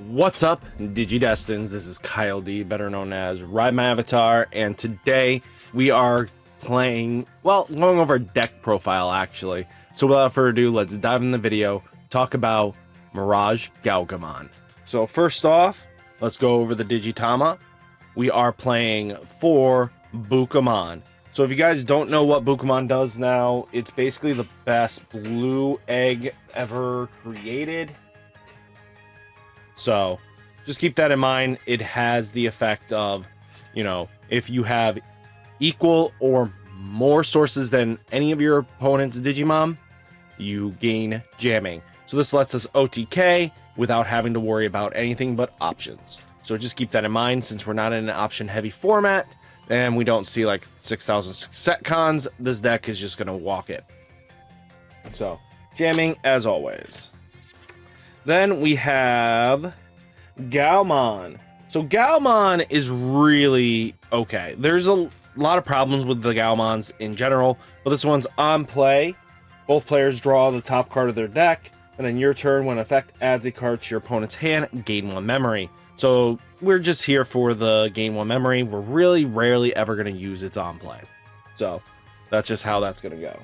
What's up, Digidestins? This is Kyle D, better known as RideMyAvatar, and today we are playing, well, going over deck profile actually. So without further ado, let's dive in the video, talk about MirageGaogamon. So first off, let's go over the Digitama. We are playing for Bukamon. So if you guys don't know what Bukamon does now, it's basically the best blue egg ever created. So just keep that in mind. It has the effect of, you know, if you have equal or more sources than any of your opponent's Digimon, you gain jamming. So this lets us OTK without having to worry about anything but options. So just keep that in mind, since we're not in an option heavy format and we don't see like 6,000 set cons, this deck is just going to walk it. So jamming as always. Then we have Gman. So Gman is really okay. There's a lot of problems with the Gmons in general, but this one's on play. Both players draw the top card of their deck, and then your turn, when effect adds a card to your opponent's hand, gain 1 memory. So we're just here for the gain 1 memory. We're really rarely ever going to use its on play. So that's just how that's going to go.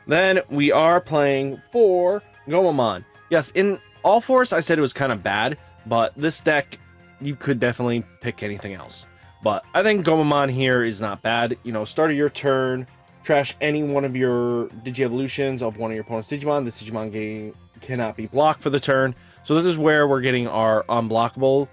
Then we are playing for Gomamon. Yes, in All Force, I said it was kind of bad, but this deck, you could definitely pick anything else. But I think Gomamon here is not bad. You know, start of your turn, trash any one of your Digi-Evolutions of one of your opponent's Digimon. This Digimon game cannot be blocked for the turn. So this is where we're getting our unblockable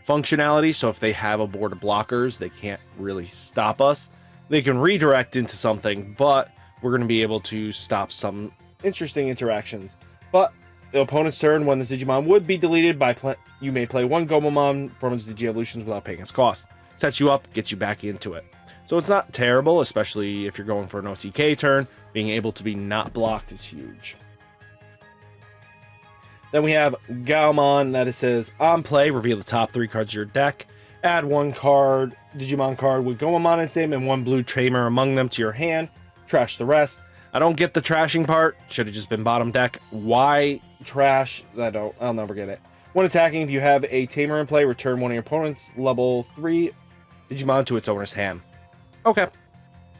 functionality. So if they have a board of blockers, they can't really stop us. They can redirect into something, but we're going to be able to stop some interesting interactions. But the opponent's turn, when this Digimon would be deleted by you may play one Gomamon from its Digi-Evolutions without paying its cost. Sets you up, gets you back into it. So it's not terrible, especially if you're going for an OTK turn. Being able to be not blocked is huge. Then we have Gaomon, that it says on play, reveal the top 3 cards of your deck. Add 1 card, Digimon card with Gomamon in its name and 1 blue tamer among them to your hand. Trash the rest. I don't get the trashing part. Should have just been bottom deck. Why trash? I'll never get it. When attacking, if you have a tamer in play, return one of your opponent's level 3 Digimon to its owner's hand. Okay.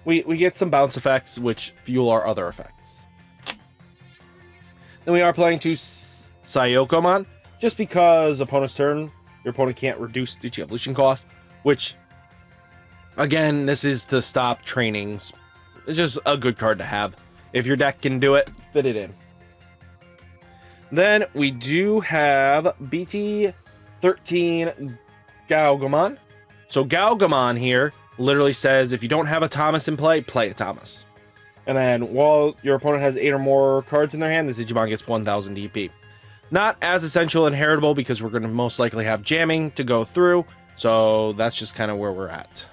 We get some bounce effects, which fuel our other effects. Then we are playing to Sayokomon. Just because opponent's turn, your opponent can't reduce Digi-Evolution cost, which, again, this is to stop trainings. It's just a good card to have. If your deck can do it, fit it in. Then we do have BT-14 Gaogamon. So Gaogamon here literally says if you don't have a Thomas in play, play a Thomas. And then while your opponent has 8 or more cards in their hand, this Digimon gets 1000 DP. Not as essential and heritable because we're going to most likely have jamming to go through. So that's just kind of where we're at.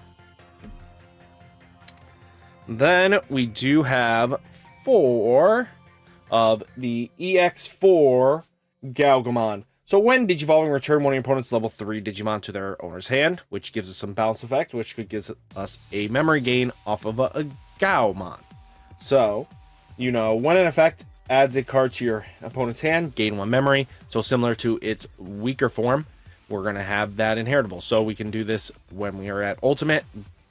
Then we do have 4 of the EX4 Gaogamon. So when Digivolving, return one of your opponent's level 3 Digimon to their owner's hand, which gives us some bounce effect, which could give us a memory gain off of a Gaomon. So, you know, when in effect adds a card to your opponent's hand, gain 1 memory. So similar to its weaker form, we're going to have that inheritable. So we can do this when we are at Ultimate,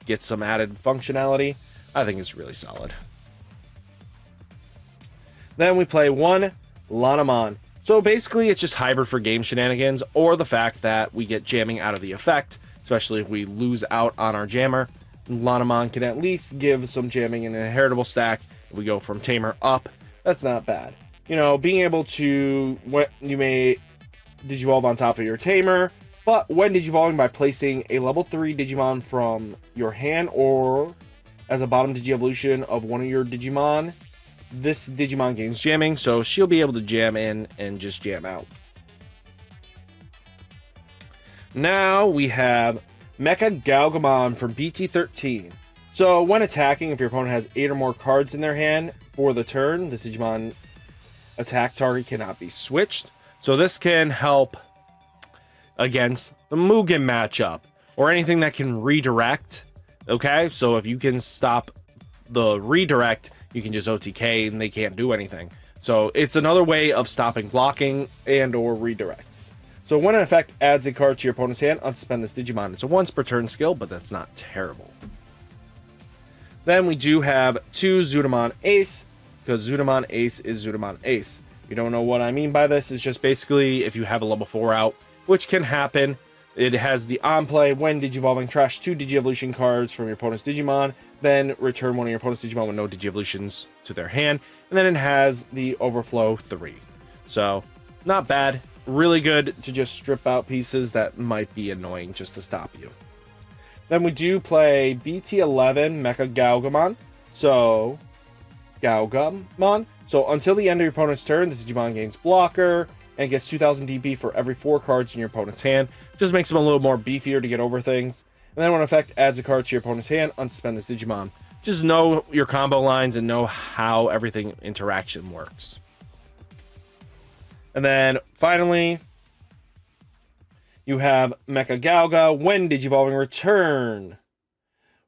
get some added functionality. I think it's really solid. Then we play 1 Lanamon. So basically it's just hybrid for game shenanigans, or the fact that we get jamming out of the effect, especially if we lose out on our jammer. Lanamon can at least give some jamming in an inheritable stack. If we go from tamer up, that's not bad. You know, being able to, what you may Digivolve on top of your tamer, but when Digivolving by placing a level 3 Digimon from your hand or as a bottom Digi-Evolution of one of your Digimon, this Digimon gains jamming, so she'll be able to jam in and just jam out. Now we have MirageGaogamon from BT-14. So when attacking, if your opponent has 8 or more cards in their hand for the turn, this Digimon attack target cannot be switched. So this can help against the Mugen matchup or anything that can redirect. Okay, so if you can stop the redirect, you can just OTK and they can't do anything. So it's another way of stopping blocking and or redirects. So when an effect adds a card to your opponent's hand, unsuspend this Digimon. It's a once per turn skill, but that's not terrible. Then we do have 2 Zudomon Ace, because Zudomon Ace is Zudomon Ace. If you don't know what I mean by this, it's just basically if you have a level 4 out, which can happen. It has the on play when Digivolving, trash 2 Digievolution cards from your opponent's Digimon, then return one of your opponent's Digimon with no Digievolutions to their hand, and then it has the Overflow 3. So, not bad. Really good to just strip out pieces that might be annoying just to stop you. Then we do play BT-14 MirageGaogamon. So, Gaogamon. So, until the end of your opponent's turn, this Digimon gains blocker and gets 2000 DP for every 4 cards in your opponent's hand. Just makes them a little more beefier to get over things. And then when effect adds a card to your opponent's hand, unsuspend this Digimon. Just know your combo lines and know how everything interaction works. And then finally, you have Mecha Gauga. When Digivolving, return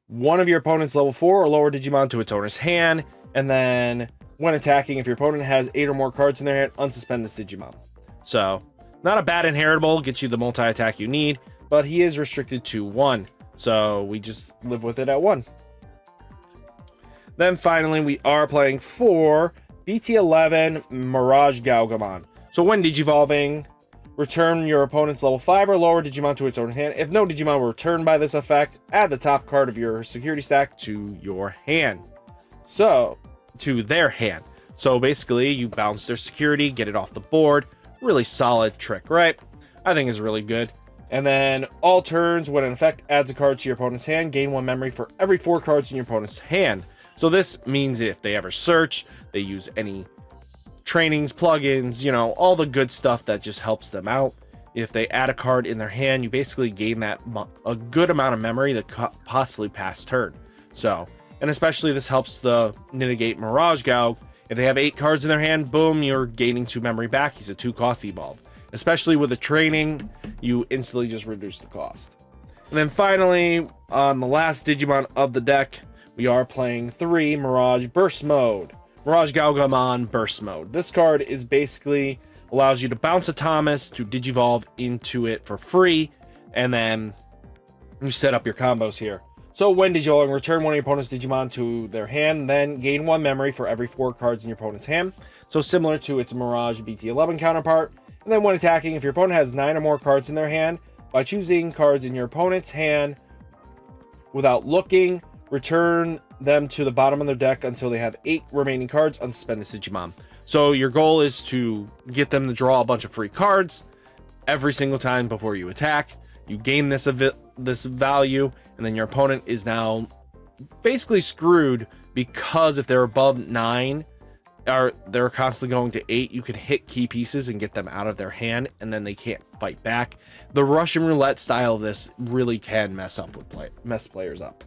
one of your opponent's level 4 or lower Digimon to its owner's hand. And then when attacking, if your opponent has 8 or more cards in their hand, unsuspend this Digimon. So, not a bad inheritable, gets you the multi-attack you need, but he is restricted to 1. So, we just live with it at 1. Then finally, we are playing for BT-14 MirageGaogamon. So, when Digivolving, return your opponent's level 5 or lower Digimon to its own hand. If no Digimon were returned by this effect, add the top card of your security stack to your hand. So, to their hand. So, basically, you bounce their security, get it off the board. Really solid trick, right? I think it's really good. And then all turns, when an effect adds a card to your opponent's hand, gain 1 memory for every 4 cards in your opponent's hand. So this means if they ever search, they use any trainings, plugins, you know, all the good stuff that just helps them out. If they add a card in their hand, you basically gain that a good amount of memory that possibly past turn. So, and especially this helps the mitigate Mirage Gaog. If they have 8 cards in their hand, boom, you're gaining 2 memory back. He's a 2-cost evolve. Especially with the training, you instantly just reduce the cost. And then finally, on the last Digimon of the deck, we are playing 3 Mirage Burst Mode. MirageGaogamon Burst Mode. This card is basically allows you to bounce a Thomas to Digivolve into it for free, and then you set up your combos here. So when Digivolving, return one of your opponent's Digimon to their hand, then gain 1 memory for every 4 cards in your opponent's hand. So similar to its Mirage BT-11 counterpart. And then when attacking, if your opponent has 9 or more cards in their hand, by choosing cards in your opponent's hand without looking, return them to the bottom of their deck until they have 8 remaining cards, unsuspend this Digimon. So your goal is to get them to draw a bunch of free cards every single time before you attack. You gain this value, and then your opponent is now basically screwed, because if they're above 9 or they're constantly going to 8, you can hit key pieces and get them out of their hand, and then they can't fight back. The Russian roulette style of this really can mess players up.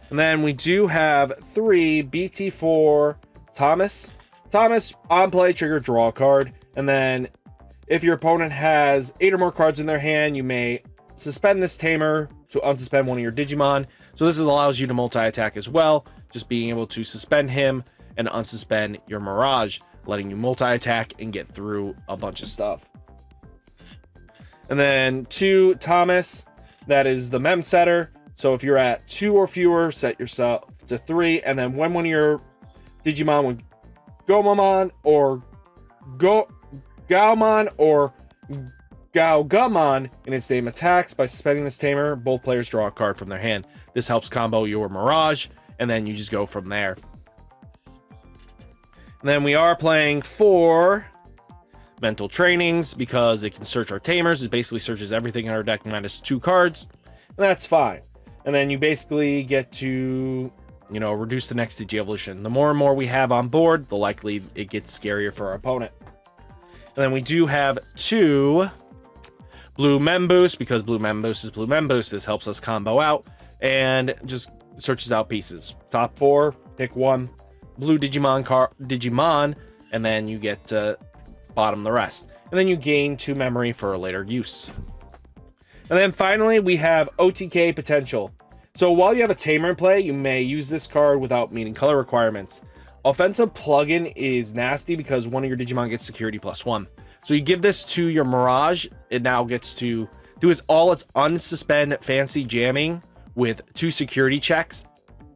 And then we do have 3 BT-4 Thomas. Thomas, on play, trigger, draw a card. And then if your opponent has 8 or more cards in their hand, you may suspend this Tamer to unsuspend one of your Digimon. So this allows you to multi-attack as well, just being able to suspend him and unsuspend your Mirage, letting you multi-attack and get through a bunch of stuff. And then 2 Thomas, that is the Mem setter. So if you're at 2 or fewer, set yourself to 3, and then when one of your Digimon with Gomamon or Gaomon or Gaogamon in its name attacks by suspending this Tamer, both players draw a card from their hand. This helps combo your Mirage, and then you just go from there. And then we are playing 4 Mental Trainings, because it can search our Tamers. It basically searches everything in our deck minus 2 cards, and that's fine. And then you basically get to, you know, reduce the next Digievolution. The more and more we have on board, the likely it gets scarier for our opponent. And then we do have 2 Blue Mem Boost, because Blue Mem Boost is Blue Mem Boost. This helps us combo out and just searches out pieces. Top 4, pick 1 Blue Digimon, and then you get to bottom the rest. And then you gain 2 memory for a later use. And then finally, we have OTK Potential. So while you have a Tamer in play, you may use this card without meeting color requirements. offensive plugin is nasty because one of your Digimon gets security +1. So you give this to your Mirage, it now gets to do its unsuspend fancy jamming with 2 security checks,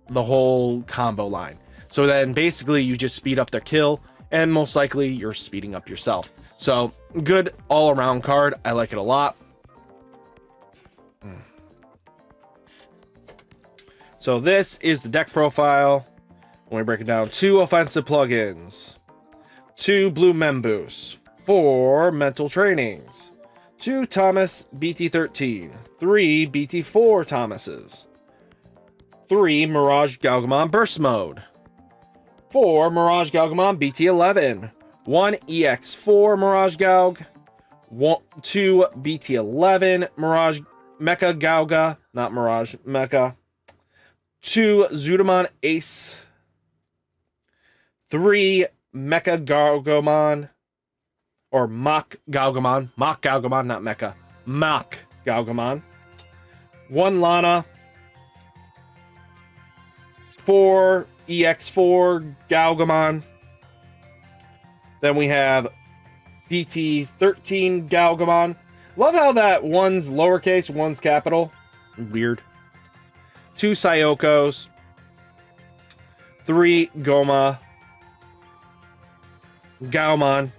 the whole combo line. So then basically you just speed up their kill, and most likely you're speeding up yourself. So good all around card. I like it a lot. So this is the deck profile. When we break it down, 2 offensive plugins, 2 blue Memboosts, 4 mental trainings, 2 Thomas BT-13, 3 BT-4 Thomases, 3 MirageGaogamon Burst Mode, 4 MirageGaogamon BT-11, 1 EX4 MirageGaog, 2 BT-11 Mirage Mecha Gauga, not Mirage, Mecha, 2 Zudomon Ace, 3 MirageGaogamon, or Mach Gaogamon, not Mecha, Mach Gaogamon, 1 Lana, 4 EX4 Gaogamon. Then we have BT-13 Gaogamon. Love how that one's lowercase, one's capital. Weird. 2 Sayokos, 3 Goma, Gaomon,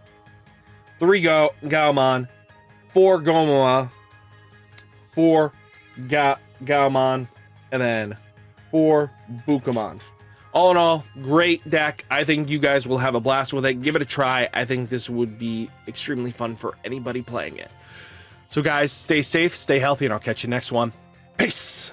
3 Gaomon, 4 Goma, 4 Gaomon, and then 4 Bukamon. All in all, great deck. I think you guys will have a blast with it. Give it a try. I think this would be extremely fun for anybody playing it. So guys, stay safe, stay healthy, and I'll catch you next one. Peace!